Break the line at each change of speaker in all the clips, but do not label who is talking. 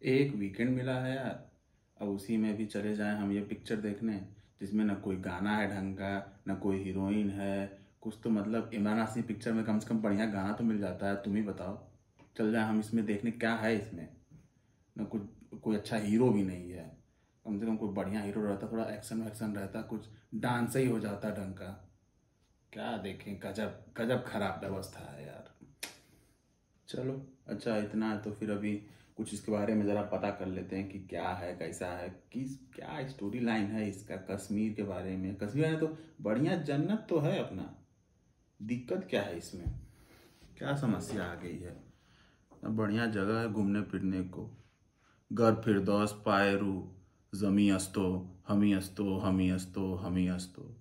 एक वीकेंड मिला है यार। अब उसी में भी चले जाएं हम ये पिक्चर देखने, जिसमें न कोई गाना है ढंग का, न कोई हीरोइन है। कुछ तो मतलब इमरान हाशमी पिक्चर में कम से कम बढ़िया गाना तो मिल जाता है। तुम ही बताओ, चल जाए हम इसमें देखने, क्या है इसमें? न कुछ, कोई अच्छा हीरो भी नहीं है। कम से कम कोई बढ़िया हीरो रहता, थोड़ा एक्शन वैक्शन रहता, कुछ डांस ही हो जाता ढंग का। क्या देखें, गजब गजब खराब व्यवस्था है यार। चलो, अच्छा इतना है तो फिर अभी कुछ इसके बारे में ज़रा पता कर लेते हैं कि क्या है, कैसा है, किस क्या स्टोरी लाइन है इसका कश्मीर के बारे में। कश्मीर है तो बढ़िया, जन्नत तो है अपना। दिक्कत क्या है इसमें? क्या समस्या आ गई है? अब बढ़िया जगह है घूमने फिरने को। गर फिरदौस पायरू, जमी अस्तो, हमी अस्तो, हमी अस्तो, हमी अस्तो।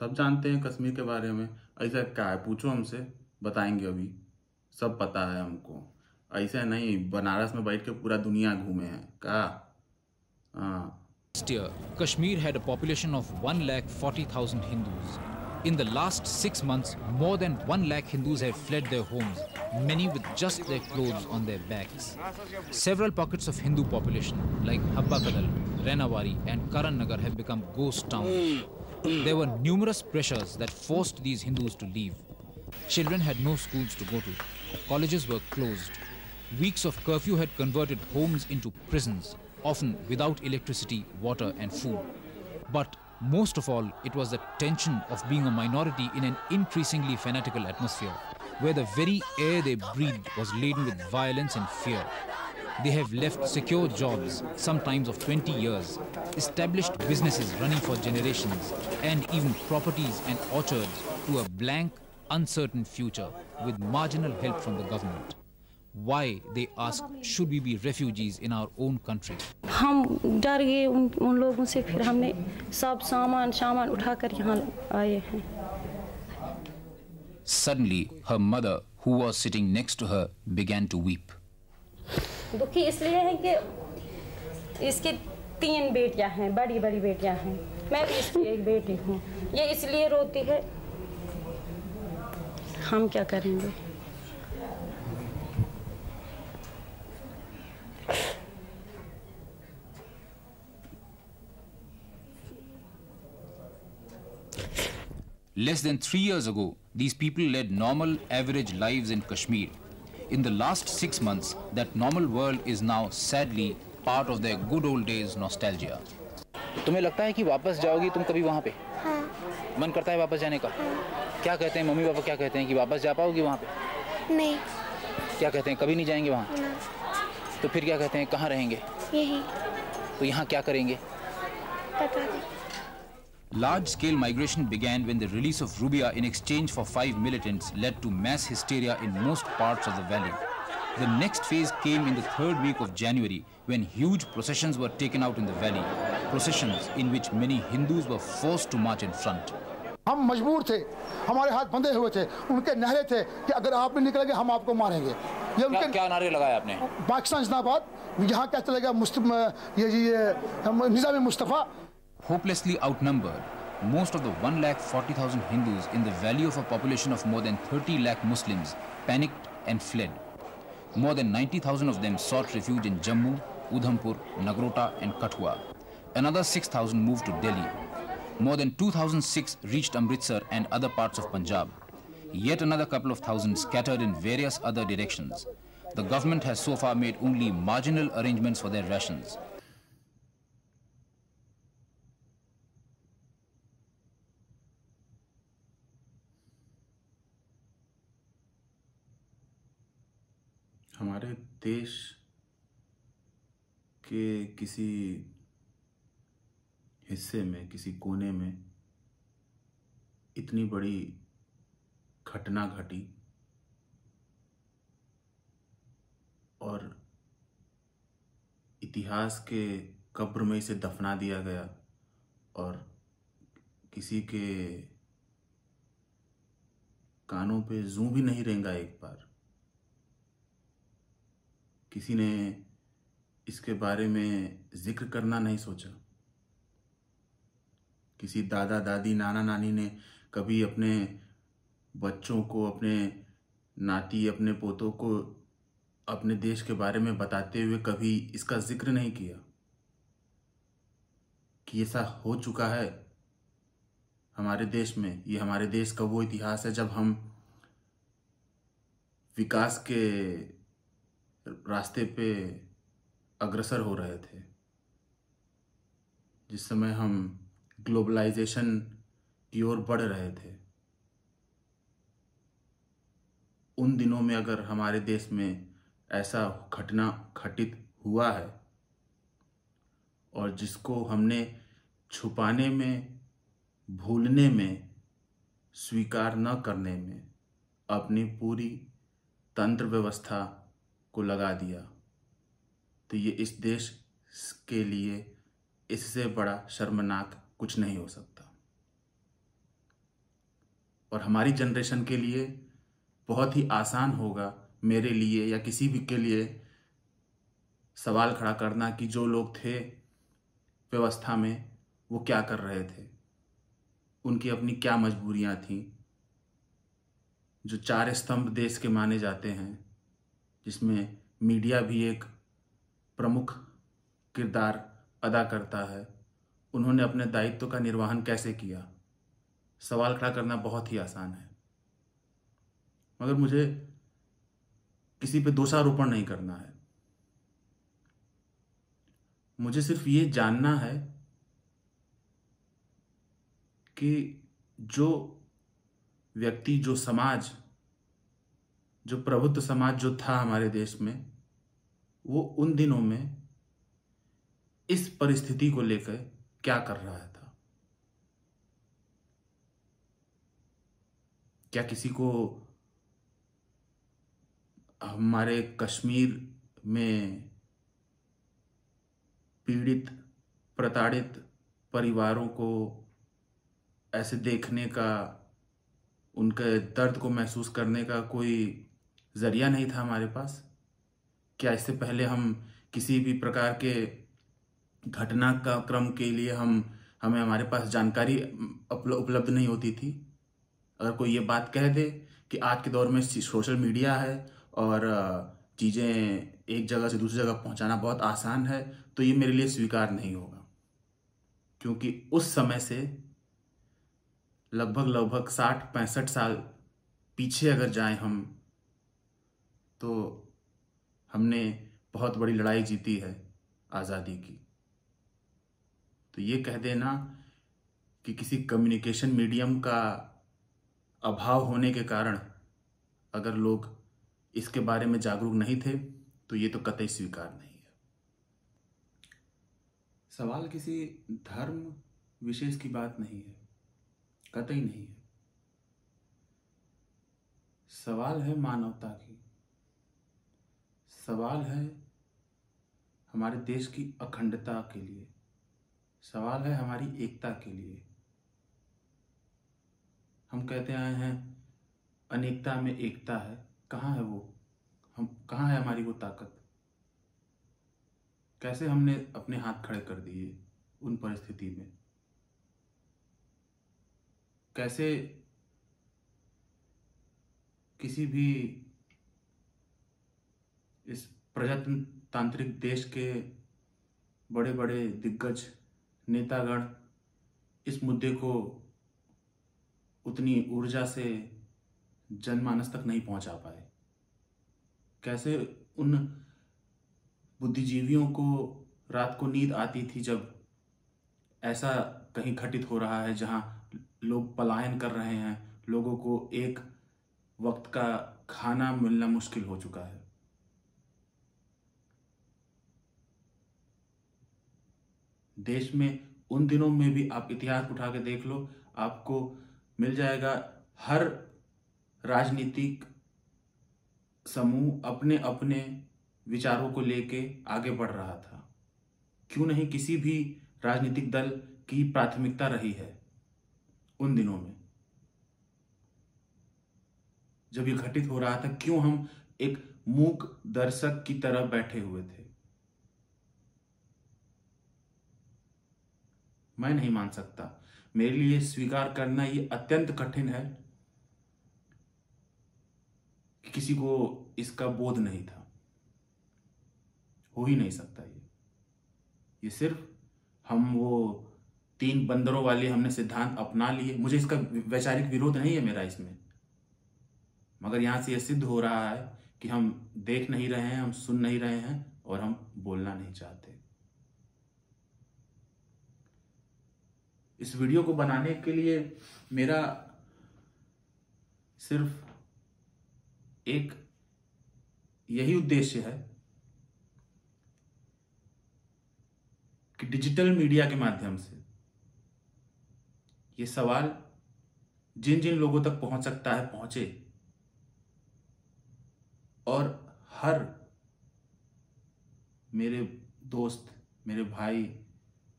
सब जानते हैं कश्मीर के बारे में। ऐसा क्या है, पूछो हमसे, बताएंगे अभी। सब पता है हमको। ऐसा नहीं बनारस में बैठ के पूरा दुनिया घूमे हैं का। हाँ।
Last year, Kashmir had a population of 1,40,000 Hindus. In the last 6 months, more than 1 lakh Hindus have fled their homes, many with just their clothes on their backs. Several pockets of Hindu population, like Habba Kadal, Renawari, and Karan Nagar, have become ghost towns. There were numerous pressures that forced these Hindus to leave. Children had no schools to go to. Colleges were closed. Weeks of curfew had converted homes into prisons, often without electricity, water, and food. But most of all, it was the tension of being a minority in an increasingly fanatical atmosphere, where the very air they breathed was laden with violence and fear. They have left secure jobs, sometimes of 20 years, established businesses running for generations, and even properties and orchards to a blank, uncertain future with marginal help from the government. Why, they ask, should we be refugees in our own country?
हम डर गए उन लोगों से, फिर हमने सब सामान उठाकर यहाँ आए हैं।
Suddenly, her mother, who was sitting next to her, began to weep.
दुखी इसलिए है कि इसकी 3 बेटियां हैं, बड़ी बड़ी बेटियां हैं। मैं भी इसकी एक बेटी हूँ। ये इसलिए रोती है, हम क्या करेंगे?
Less than 3 years ago, these people led normal, average lives in Kashmir. In the last 6 months, that normal world is now sadly part of their good old days nostalgia.
तुम्हें लगता है कि वापस जाओगी तुम कभी वहाँ पे?
हाँ।
मन करता है वापस जाने का?
हाँ।
क्या कहते हैं मम्मी पापा, क्या कहते हैं कि वापस जा पाओगी वहाँ पे?
नहीं।
क्या कहते हैं, कभी नहीं जाएंगे वहाँ?
ना।
तो फिर क्या कहते हैं, कहाँ रहेंगे?
यही।
तो यहाँ क्या करेंगे?
पता नहीं।
Large-scale migration began when the release of Rubia in exchange for 5 militants led to mass hysteria in most parts of the valley. The next phase came in the 3rd week of January when huge processions were taken out in the valley, processions in which many Hindus were forced to march in front.
हम मजबूर थे, हमारे हाथ बंधे हुए थे, उनके नारे थे कि अगर आप नहीं निकलेंगे हम आपको मारेंगे। ये उनके
क्या नारे लगाए आपने?
पाकिस्तान जिंदाबाद, यहाँ क्या चलेगा, निज़ाम Mustafa.
Hopelessly outnumbered, most of the 1,40,000 Hindus in the valley of a population of more than 30 lakh Muslims panicked and fled. More than 90,000 of them sought refuge in Jammu, Udhampur, Nagrota and Kathua. Another 6,000 moved to Delhi. More than 2,006 reached Amritsar and other parts of Punjab. Yet another couple of thousand scattered in various other directions. The government has so far made only marginal arrangements for their rations.
हमारे देश के किसी हिस्से में, किसी कोने में इतनी बड़ी घटना घटी और इतिहास के कब्र में इसे दफना दिया गया और किसी के कानों पे जूं भी नहीं रेंगा एक बार। किसी ने इसके बारे में जिक्र करना नहीं सोचा। किसी दादा दादी नाना नानी ने कभी अपने बच्चों को, अपने नाती, अपने पोतों को अपने देश के बारे में बताते हुए कभी इसका जिक्र नहीं किया कि ऐसा हो चुका है हमारे देश में। ये हमारे देश का वो इतिहास है जब हम विकास के रास्ते पे अग्रसर हो रहे थे, जिस समय हम ग्लोबलाइजेशन की ओर बढ़ रहे थे। उन दिनों में अगर हमारे देश में ऐसा घटना घटित हुआ है और जिसको हमने छुपाने में, भूलने में, स्वीकार न करने में अपनी पूरी तंत्र व्यवस्था को लगा दिया, तो ये इस देश के लिए इससे बड़ा शर्मनाक कुछ नहीं हो सकता। और हमारी जनरेशन के लिए बहुत ही आसान होगा, मेरे लिए या किसी भी के लिए, सवाल खड़ा करना कि जो लोग थे व्यवस्था में वो क्या कर रहे थे, उनकी अपनी क्या मजबूरियां थीं। जो 4 स्तंभ देश के माने जाते हैं, जिसमें मीडिया भी एक प्रमुख किरदार अदा करता है, उन्होंने अपने दायित्व का निर्वहन कैसे किया। सवाल खड़ा करना बहुत ही आसान है, मगर मुझे किसी पे दोषारोपण नहीं करना है। मुझे सिर्फ ये जानना है कि जो व्यक्ति, जो समाज, जो प्रबुद्ध समाज जो था हमारे देश में, वो उन दिनों में इस परिस्थिति को लेकर क्या कर रहा था। क्या किसी को हमारे कश्मीर में पीड़ित, प्रताड़ित परिवारों को ऐसे देखने का, उनके दर्द को महसूस करने का कोई जरिया नहीं था हमारे पास? क्या इससे पहले हम किसी भी प्रकार के घटना का क्रम के लिए हमें हमारे पास जानकारी उपलब्ध नहीं होती थी? अगर कोई ये बात कह दे कि आज के दौर में सोशल मीडिया है और चीज़ें एक जगह से दूसरी जगह पहुंचाना बहुत आसान है, तो ये मेरे लिए स्वीकार नहीं होगा। क्योंकि उस समय से लगभग 60-65 साल पीछे अगर जाएं हम, तो हमने बहुत बड़ी लड़ाई जीती है आज़ादी की। तो ये कह देना कि किसी कम्युनिकेशन मीडियम का अभाव होने के कारण अगर लोग इसके बारे में जागरूक नहीं थे, तो ये तो कतई स्वीकार नहीं है। सवाल किसी धर्म विशेष की बात नहीं है, कतई नहीं है। सवाल है मानवता की, सवाल है हमारे देश की अखंडता के लिए, सवाल है हमारी एकता के लिए। हम कहते आए हैं अनेकता में एकता है, कहाँ है वो? कहाँ है हमारी वो ताकत? कैसे हमने अपने हाथ खड़े कर दिए उन परिस्थिति में? कैसे किसी भी इस प्रजातांत्रिक देश के बड़े बड़े दिग्गज नेतागण इस मुद्दे को उतनी ऊर्जा से जनमानस तक नहीं पहुंचा पाए? कैसे उन बुद्धिजीवियों को रात को नींद आती थी जब ऐसा कहीं घटित हो रहा है जहां लोग पलायन कर रहे हैं, लोगों को एक वक्त का खाना मिलना मुश्किल हो चुका है। देश में उन दिनों में भी आप इतिहास उठा के देख लो, आपको मिल जाएगा हर राजनीतिक समूह अपने अपने विचारों को लेके आगे बढ़ रहा था। क्यों नहीं किसी भी राजनीतिक दल की प्राथमिकता रही है उन दिनों में जब ये घटित हो रहा था? क्यों हम एक मूक दर्शक की तरह बैठे हुए थे? मैं नहीं मान सकता। मेरे लिए स्वीकार करना ये अत्यंत कठिन है कि किसी को इसका बोध नहीं था। हो ही नहीं सकता। ये सिर्फ हम वो 3 बंदरों वाले हमने सिद्धांत अपना लिए। मुझे इसका वैचारिक विरोध नहीं है मेरा इसमें, मगर यहाँ से ये सिद्ध हो रहा है कि हम देख नहीं रहे हैं, हम सुन नहीं रहे हैं और हम बोलना नहीं चाहते। इस वीडियो को बनाने के लिए मेरा सिर्फ एक यही उद्देश्य है कि डिजिटल मीडिया के माध्यम से ये सवाल जिन जिन लोगों तक पहुंच सकता है पहुंचे, और हर मेरे दोस्त, मेरे भाई,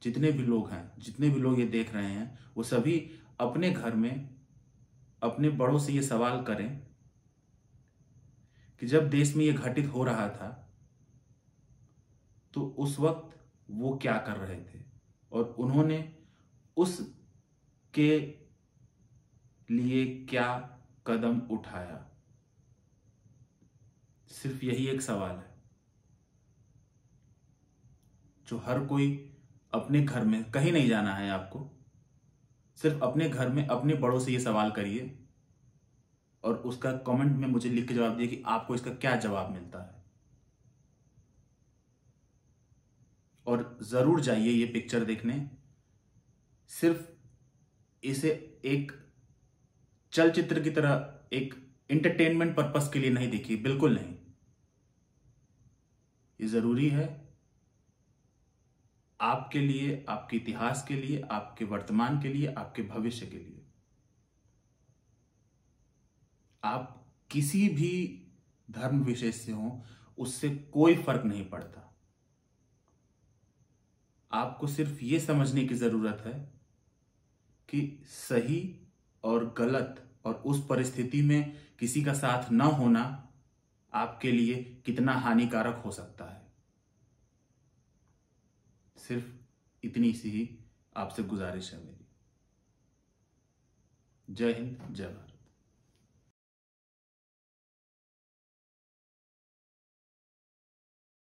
जितने भी लोग हैं, जितने भी लोग ये देख रहे हैं, वो सभी अपने घर में अपने बड़ों से ये सवाल करें कि जब देश में ये घटित हो रहा था तो उस वक्त वो क्या कर रहे थे और उन्होंने उसके लिए क्या कदम उठाया। सिर्फ यही एक सवाल है जो हर कोई अपने घर में, कहीं नहीं जाना है आपको, सिर्फ अपने घर में अपने बड़ों से ये सवाल करिए और उसका कमेंट में मुझे लिख के जवाब दिए कि आपको इसका क्या जवाब मिलता है। और जरूर जाइए ये पिक्चर देखने। सिर्फ इसे एक चलचित्र की तरह, एक एंटरटेनमेंट पर्पस के लिए नहीं देखिए, बिल्कुल नहीं। ये जरूरी है आपके लिए, आपके इतिहास के लिए, आपके वर्तमान के लिए, आपके भविष्य के लिए। आप किसी भी धर्म विशेष से हो, उससे कोई फर्क नहीं पड़ता। आपको सिर्फ ये समझने की जरूरत है कि सही और गलत और उस परिस्थिति में किसी का साथ न होना आपके लिए कितना हानिकारक हो सकता है। सिर्फ इतनी सी ही आपसे गुजारिश है मेरी। जय हिंद, जय भारत।